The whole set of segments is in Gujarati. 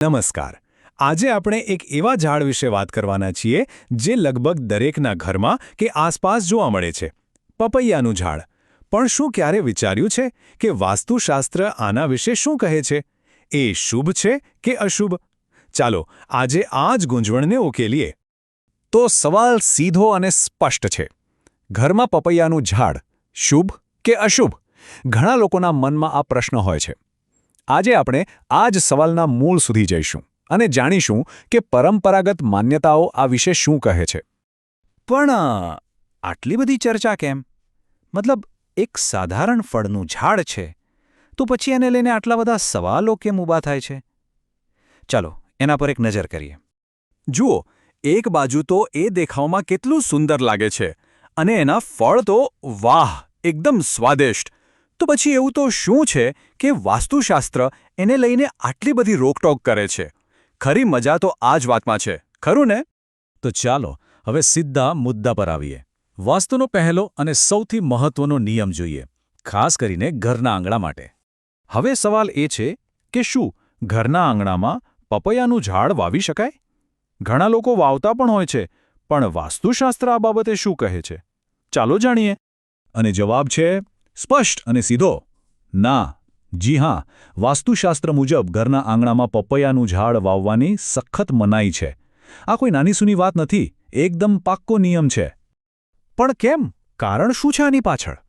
નમસ્કાર. આજે આપણે એક એવા ઝાડ વિશે વાત કરવાના છીએ જે લગભગ દરેકના ઘરમાં કે આસપાસ જોવા મળે છે. પપૈયાનું ઝાડ. પણ શું ક્યારે વિચાર્યું છે કે વાસ્તુશાસ્ત્ર આના વિશે શું કહે છે? એ શુભ છે કે અશુભ? ચાલો આજે આ જ ગૂંચવણને ઉકેલીએ. તો સવાલ સીધો અને સ્પષ્ટ છે. ઘરમાં પપૈયાનું ઝાડ શુભ કે અશુભ? ઘણા લોકોના મનમાં આ પ્રશ્ન હોય છે. આજે આપણે આ જ સવાલના મૂળ સુધી જઈશું અને જાણીશું કે પરંપરાગત માન્યતાઓ આ વિશે શું કહે છે. પણ આટલી બધી ચર્ચા કેમ? મતલબ એક સાધારણ ફળનું ઝાડ છે તો પછી એને લઈને આટલા બધા સવાલો કેમ ઊભા થાય છે? ચાલો એના પર એક નજર કરીએ. જુઓ, એક બાજુ તો એ દેખાવમાં કેટલું સુંદર લાગે છે અને એના ફળ તો વાહ, એકદમ સ્વાદિષ્ટ. તો પછી એવું તો શું છે કે વાસ્તુશાસ્ત્ર એને લઈને આટલી બધી રોકટોક કરે છે? ખરી મજા તો આ જ વાતમાં છે, ખરું ને? તો ચાલો હવે સીધા મુદ્દા પર આવીએ. વાસ્તુનો પહેલો અને સૌથી મહત્વનો નિયમ જોઈએ, ખાસ કરીને ઘરના આંગણા માટે. હવે સવાલ એ છે કે શું ઘરના આંગણામાં પપૈયાનું ઝાડ વાવી શકાય? ઘણા લોકો વાવતા પણ હોય છે, પણ વાસ્તુશાસ્ત્ર આ બાબતે શું કહે છે? ચાલો જાણીએ. અને જવાબ છે સ્પષ્ટ અને સીધો: ના. જી હા, વાસ્તુશાસ્ત્ર મુજબ ઘરના આંગણામાં પપૈયાનું ઝાડ વાવવાની સખત મનાઈ છે. આ કોઈ નાનીસૂની વાત નથી, એકદમ પાક્કો નિયમ છે. પણ કેમ? કારણ શું છે આની પાછળ?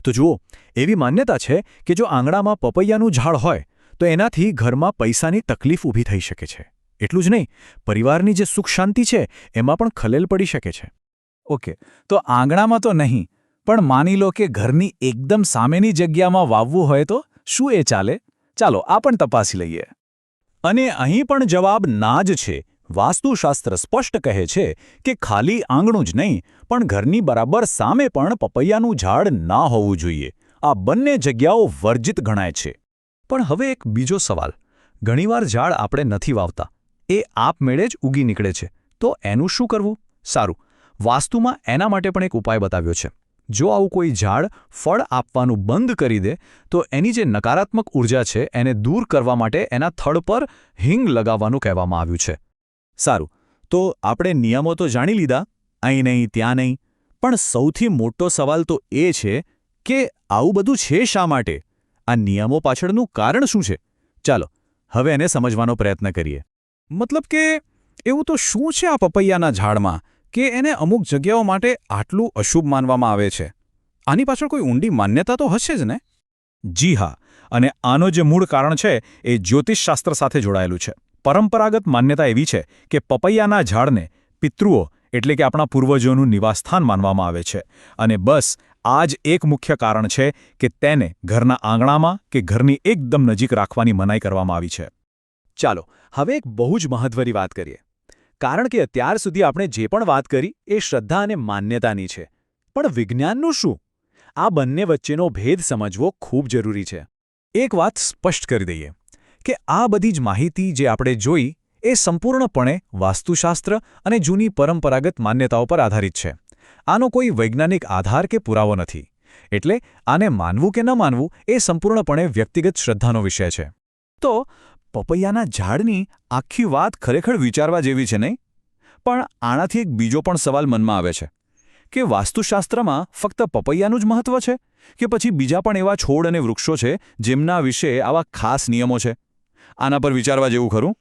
તો જુઓ, એવી માન્યતા છે કે જો આંગણામાં પપૈયાનું ઝાડ હોય તો એનાથી ઘરમાં પૈસાની તકલીફ ઊભી થઈ શકે છે. એટલું જ નહીં, પરિવારની જે સુખ શાંતિ છે એમાં પણ ખલેલ પડી શકે છે. ઓકે, તો આંગણામાં તો નહીં, પણ માની લો કે ઘરની એકદમ સામેની જગ્યામાં વાવવું હોય તો શું એ ચાલે? ચાલો આ પણ તપાસી લઈએ. અને અહીં પણ જવાબ ના જ છે. વાસ્તુશાસ્ત્ર સ્પષ્ટ કહે છે કે ખાલી આંગણું જ નહીં, પણ ઘરની બરાબર સામે પણ પપૈયાનું ઝાડ ના હોવું જોઈએ. આ બંને જગ્યાઓ વર્જિત ગણાય છે. પણ હવે એક બીજો સવાલ. ઘણીવાર ઝાડ આપણે નથી વાવતા, એ આપમેળે જ ઉગી નીકળે છે, તો એનું શું કરવું? સારું, વાસ્તુમાં એના માટે પણ એક ઉપાય બતાવ્યો છે. જો આવું કોઈ ઝાડ ફળ આપવાનું બંધ કરી દે તો એની જે નકારાત્મક ઉર્જા છે એને દૂર કરવા માટે એના થડ પર હિંગ લગાવવાનું કહેવામાં આવ્યું છે. સારું, તો આપણે નિયમો તો જાણી લીધા, અહીં નહીં ત્યાં નહીં, પણ સૌથી મોટો સવાલ તો એ છે કે આવું બધું છે શા માટે? આ નિયમો પાછળનું કારણ શું છે? ચાલો હવે એને સમજવાનો પ્રયત્ન કરીએ. મતલબ કે એવું તો શું છે આ પપૈયાના ઝાડમાં કે એને અમુક જગ્યાઓ માટે આટલું અશુભ માનવામાં આવે છે? આની પાછળ કોઈ ઊંડી માન્યતા તો હશે જ ને? જી હા, અને આનો જે મૂળ કારણ છે એ જ્યોતિષશાસ્ત્ર સાથે જોડાયેલું છે. પરંપરાગત માન્યતા એવી છે કે પપૈયાના ઝાડને પિતૃઓ એટલે કે આપણા પૂર્વજોનું નિવાસસ્થાન માનવામાં આવે છે, અને બસ આ જ એક મુખ્ય કારણ છે કે તેને ઘરના આંગણામાં કે ઘરની એકદમ નજીક રાખવાની મનાઈ કરવામાં આવી છે. ચાલો હવે એક બહુ જ મહત્વની વાત કરીએ. કારણ કે અત્યાર સુધી આપણે જે પણ વાત કરી એ શ્રદ્ધા અને માન્યતાની છે. પણ વિજ્ઞાનનું શું? આ બંને વચ્ચેનો ભેદ સમજવો ખૂબ જરૂરી છે. એક વાત સ્પષ્ટ કરી દઈએ કે આ બધી જ માહિતી જે આપણે જોઈ એ સંપૂર્ણપણે વાસ્તુશાસ્ત્ર અને જૂની પરંપરાગત માન્યતાઓ પર આધારિત છે. આનો કોઈ વૈજ્ઞાનિક આધાર કે પુરાવો નથી. એટલે આને માનવું કે ન માનવું એ સંપૂર્ણપણે વ્યક્તિગત શ્રદ્ધાનો વિષય છે. તો પપૈયાના ઝાડની આખી વાત ખરેખર વિચારવા જેવી છે નહીં? પણ આનાથી એક બીજો પણ સવાલ મનમાં આવે છે કે વાસ્તુશાસ્ત્રમાં ફક્ત પપૈયાનું જ મહત્વ છે કે પછી બીજા પણ એવા છોડ અને વૃક્ષો છે જેમના વિશે આવા ખાસ નિયમો છે? આના પર વિચારવા જેવું ખરું?